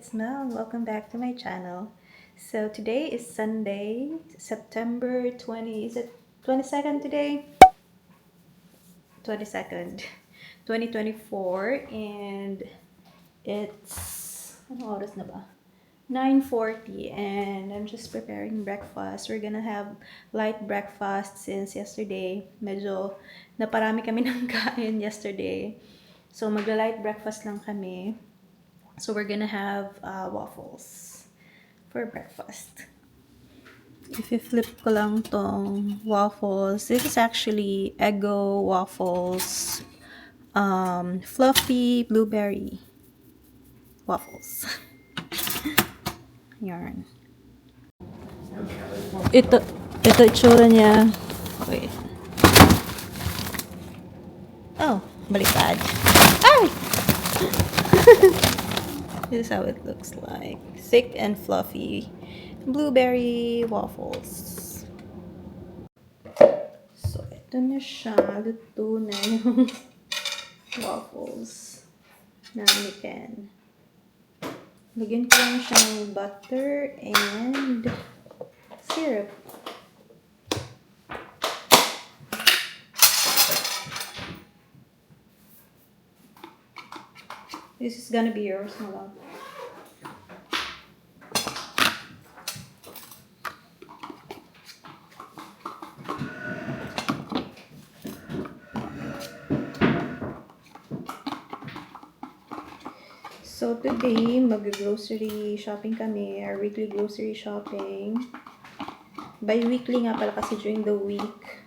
it's Mel. Welcome back to my channel. So today is Sunday, September 20, is it 22nd today? 22nd, 2024, and it's, ano oras na ba? 9:40, and I'm just preparing breakfast. We're gonna have light breakfast since yesterday. Medyo naparami kami ng kain yesterday. So magla-light breakfast lang kami. So we're gonna have waffles for breakfast. If you flip ko lang tong waffles, this is actually Eggo waffles, fluffy blueberry waffles. Yarn. Ito itsura niya. Wait. Oh, baliktad. Ay! This is how it looks like. Thick and fluffy blueberry waffles. So, ito na siya. Luto na yung waffles namin Ken. Lagyan ko lang siya ng butter and syrup. This is gonna be yours, my love. So today, mag-grocery shopping kami, our weekly grocery shopping. Bi-weekly nga pala kasi during the week,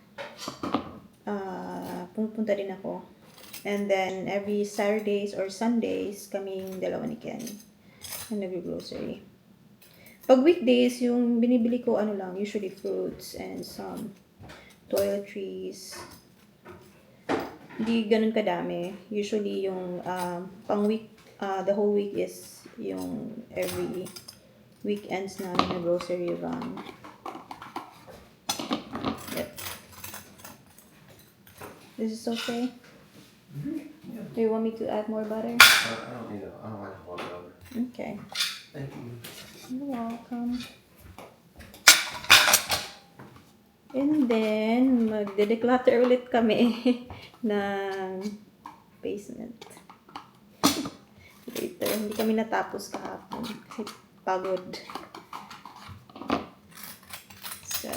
pumunta din ako. And then, every Saturdays or Sundays, kaming dalawa ni Ken ang nag-grocery. Pag weekdays, yung binibili ko, ano lang, usually fruits and some toiletries. Hindi ganun kadami. Usually, yung pang week, the whole week is yung every weekends namin na grocery run. Yep. This is okay? Yeah. Do you want me to add more butter? I don't need it. I don't like hot butter. Okay. Thank you. You're welcome. And then, magde-declutter ulit kami ng basement. Later, hindi kami natapos kahapon kasi pagod. So,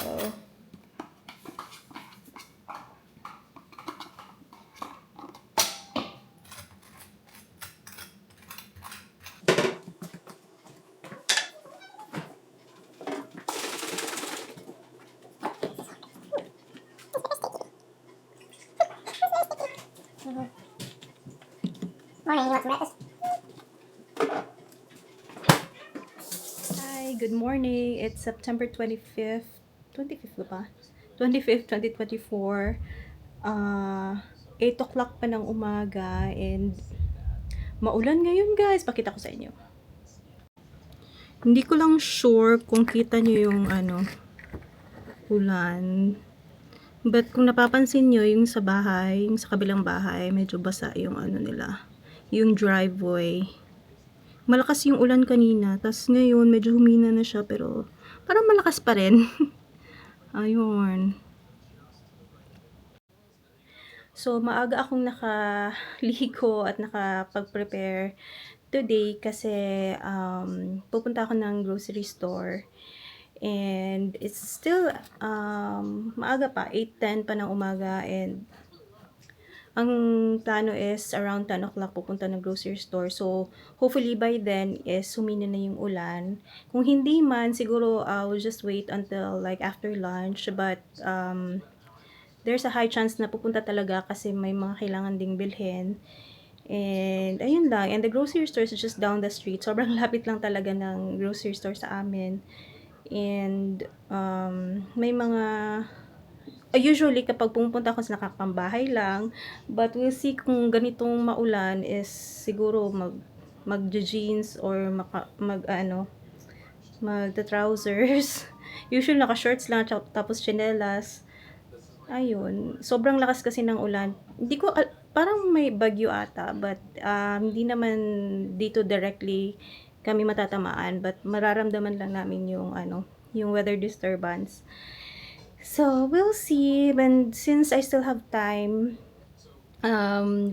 Morning, you want some breakfast? hi, good morning. It's September 25th. 25th ba? 25th, 2024. 8 o'clock pa ng umaga and maulan ngayon guys. Pakita ko sa inyo. Hindi ko lang sure kung kita nyo yung ulan. But kung napapansin nyo, yung sa bahay, yung sa kabilang bahay, medyo basa yung nila. Yung driveway. Malakas yung ulan kanina. Tas ngayon, medyo humina na siya. Pero parang malakas pa rin. Ayun. So, maaga akong nakaligo at nakapag-prepare today kasi pupunta ako ng grocery store. And it's still maaga pa, 8:10 pa ng umaga, and ang plano is around 10 o'clock pupunta ng grocery store. So, hopefully by then is humina na yung ulan. Kung hindi man, siguro we'll just wait until like after lunch. But there's a high chance na pupunta talaga kasi may mga kailangan ding bilhin. And ayun lang. And the grocery store is just down the street. Sobrang lapit lang talaga ng grocery store sa amin. And may mga usually kapag pumunta ako sa nakakapambahay lang, but we'll see kung ganitong maulan is siguro mag-jeans or mag-trousers. Usually naka-shorts lang tapos tsinelas. Ayun, sobrang lakas kasi ng ulan. Hindi ko parang may bagyo ata, but hindi naman dito directly kami matatamaan, but mararamdaman lang namin yung yung weather disturbance. So we'll see. And since I still have time,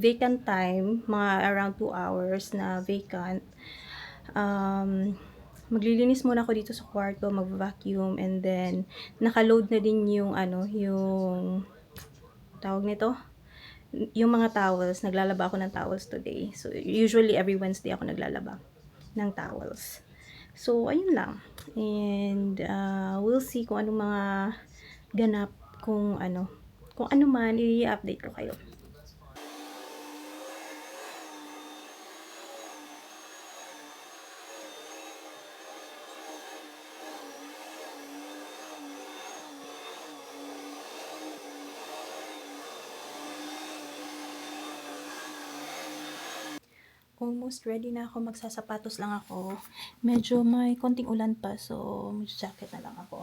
vacant time, mga around 2 hours na vacant, maglilinis muna ako dito sa kwarto, mag-vacuum, and then naka-load na din yung yung tawag nito, yung mga towels. Naglalaba ako ng towels today. So usually every Wednesday ako naglalaba ng towels. So ayun lang. And we'll see kung anong mga ganap, kung ano man, i-update ko kayo. Almost ready na ako, magsasapatos lang ako. Medyo may konting ulan pa, so mag-jacket na lang ako.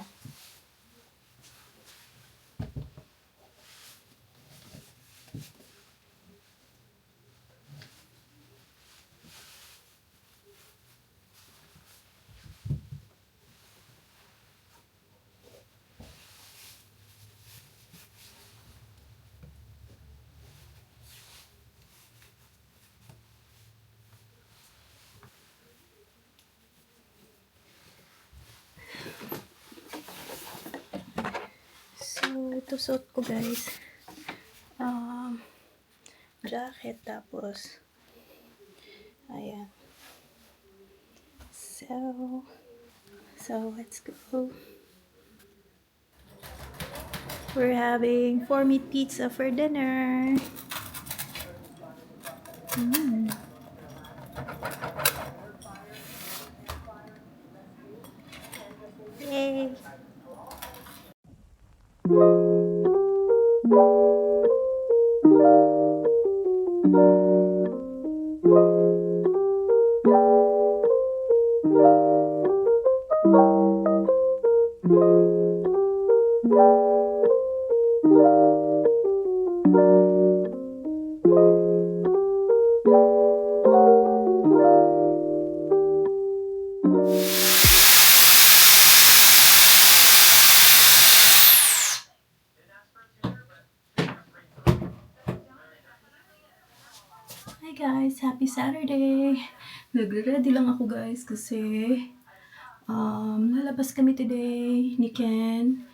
So, ito suot ko guys. Jacket, tapos ayan. So let's go. We're having 4-meat pizza for dinner. Yay! Hi guys, happy Saturday! Nagre-ready lang ako guys kasi lalabas kami today ni Ken,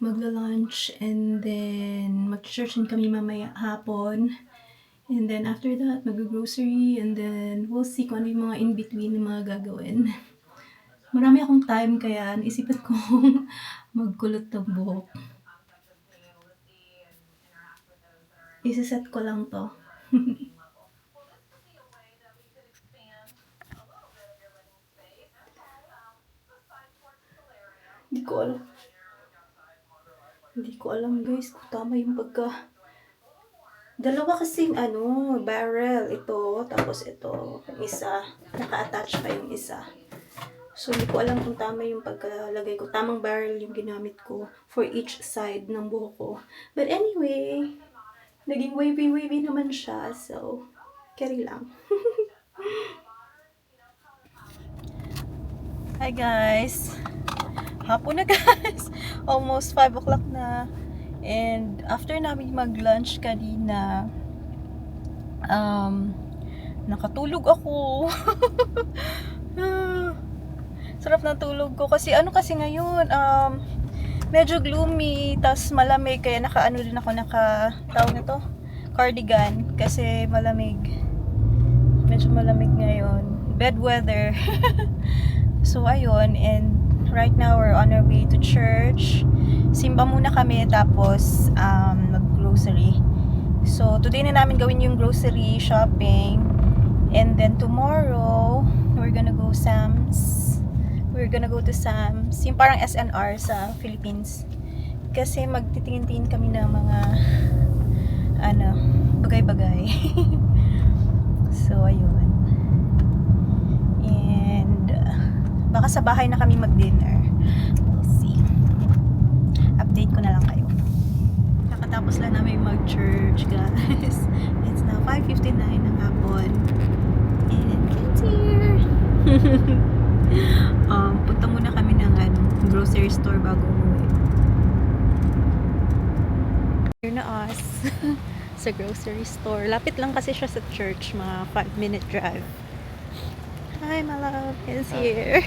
magla-lunch, and then mag-church kami mamaya hapon, and then after that mag-grocery, and then we'll see kung ano yung mga in-between na mga gagawin. Marami akong time kaya naisipan kong magkulot ng buhok. Isa-set ko lang to. Hindi ko alam guys kung tama yung dalawa kasing barrel ito, tapos ito, isa, naka-attach pa yung isa. So hindi ko alam kung tama yung pagkalagay ko, tamang barrel yung ginamit ko for each side ng buhok ko. But anyway, naging wavy naman siya, so carry lang. Hi guys! Hapon na guys! Almost 5 o'clock na. And after namin mag-lunch kanina, nakatulog ako. Sarap ng tulog ko. Kasi ngayon, medyo gloomy, tas malamig. Kaya din ako, tawag na to, cardigan. Kasi malamig. Medyo malamig ngayon. Bad weather. So ayun, and right now we're on our way to church. Simba muna kami, tapos mag-grocery. So today na namin gawin yung grocery shopping, and then tomorrow we're gonna go to Sam's, yung parang SNR sa Philippines, kasi magtitingin-tingin kami ng mga bagay-bagay. So ayun, and baka sa bahay na kami mag-dinner. We'll see. Update ko na lang kayo. Kakatapos lang namin mag-church, guys. It's now 5:59 ng hapon. And Ken's here. grocery store bago umuwi. Here na us sa grocery store. Lapit lang kasi siya sa church, mga 5-minute drive. Hi, my love is here.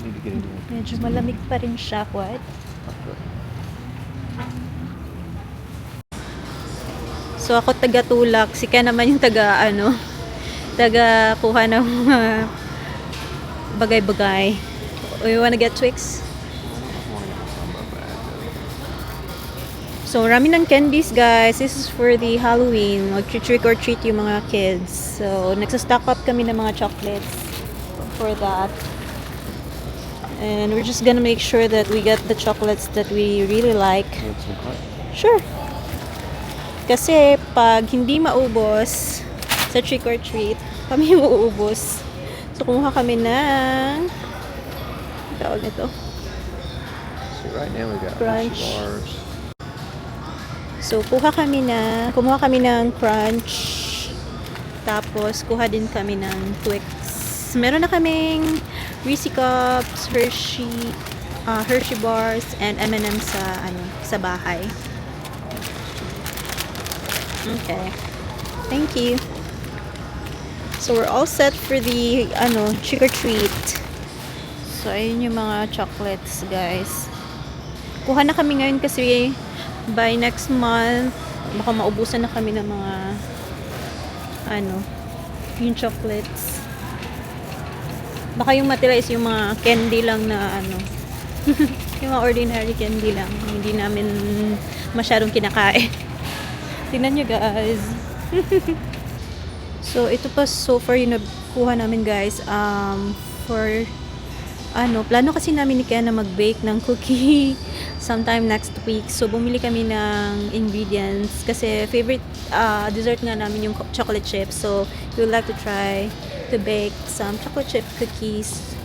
Need to get in here. Medyo malamig pa rin siya. What? So ako taga-tulak, si Ken naman yung taga kuha ng mga bagay-bagay. You wanna get Twix? So rami ng candies guys. This is for the Halloween. Mag-trick or treat yung mga kids. So nagsa-stock up kami ng mga chocolates for that. And we're just gonna make sure that we get the chocolates that we really like. Want some cut? Sure. Kasi pag hindi maubos sa trick or treat, kami yung uubos. So kumuha kami ng tawag nito. So right now we got Crunch. Hershey bars. So kumuha kami ng crunch. Tapos kuha din kami ng Twix. Meron na kaming Reese Cups, Hershey bars and M&M sa bahay. Okay. Thank you. So we're all set for the trick or treat. So ayun yung mga chocolates, guys. Kuha na kami ngayon kasi by next month baka maubusan na kami ng mga yung chocolates. Baka yung matira is yung mga candy lang na yung mga ordinary candy lang. Hindi namin masyadong kinakain. Tingnan nyo guys. So ito pa so far yung nakuha namin guys. For plano kasi namin ni Ken na mag-bake ng cookie sometime next week. So bumili kami ng ingredients kasi favorite dessert nga namin yung chocolate chip. So we would like to try to bake some chocolate chip cookies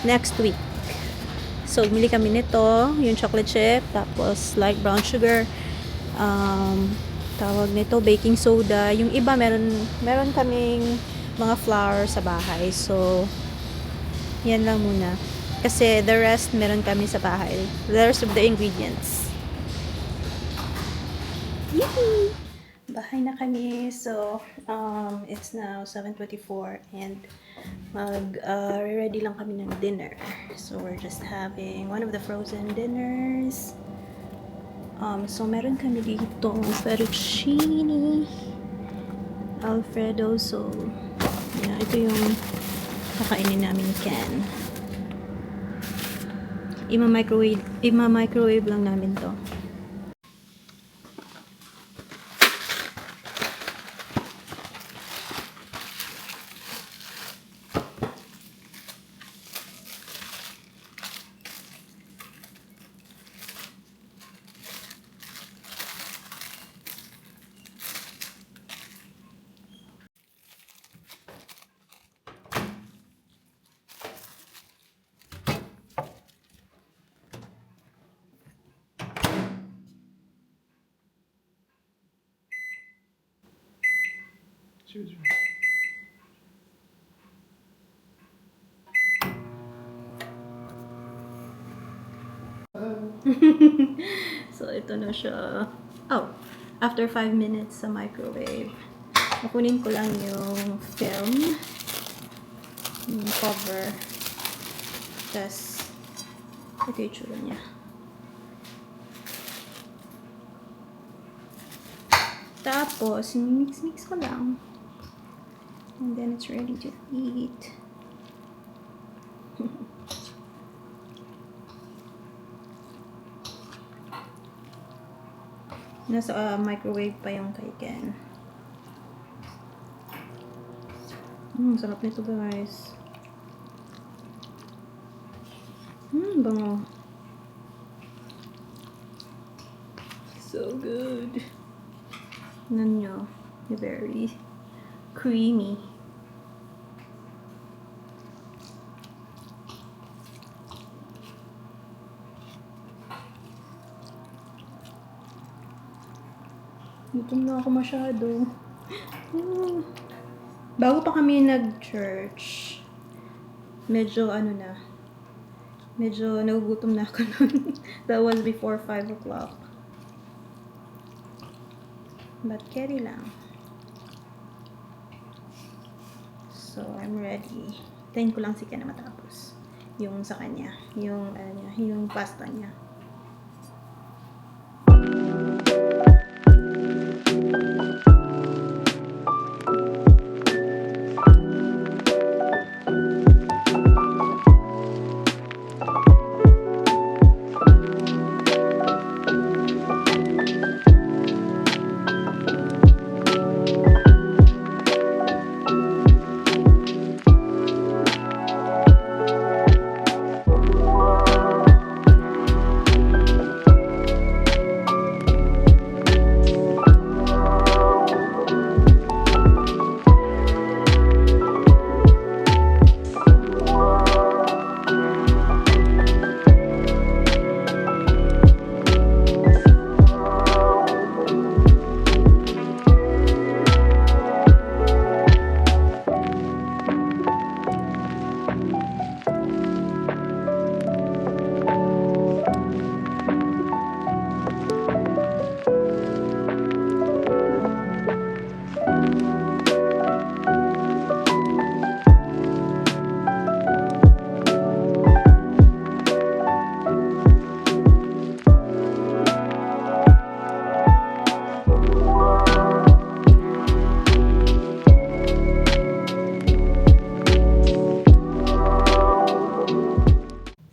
next week. So bumili kami nito, yung chocolate chip, tapos light brown sugar, tawag nito baking soda. Yung iba meron kaming mga flour sa bahay. So yan lang muna. Kasi the rest meron kami sa bahay. The rest of the ingredients. Yee! Bahay na kami. So it's now 7:24 and ready lang kami ng dinner. So we're just having one of the frozen dinners. So meron kami dito fettuccine Alfredo. So yeah, ito yung kakainin namin ni Ken. Ima-microwave lang namin to. So ito na siya. Oh, after 5 minutes sa microwave, kukunin ko lang yung film, yung cover. Tapos ito yung tsura niya. Tapos mix ko lang. And then it's ready to eat. Nasa microwave pa yung kay Ken. Sarap nito guys. Bango. So good. Tignan nyo. Very creamy. Gutom na ako masyado. Bago pa kami nag-church, medyo medyo nagugutom na ako nun. That was before 5 o'clock. But carry lang. So, I'm ready. Tayin ko lang si Ken na matapos. Yung sa kanya. Yung, yung pasta niya.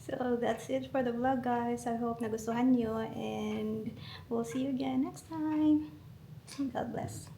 So, that's it for the vlog, guys. I hope nagustuhan nyo, and we'll see you again next time. God bless.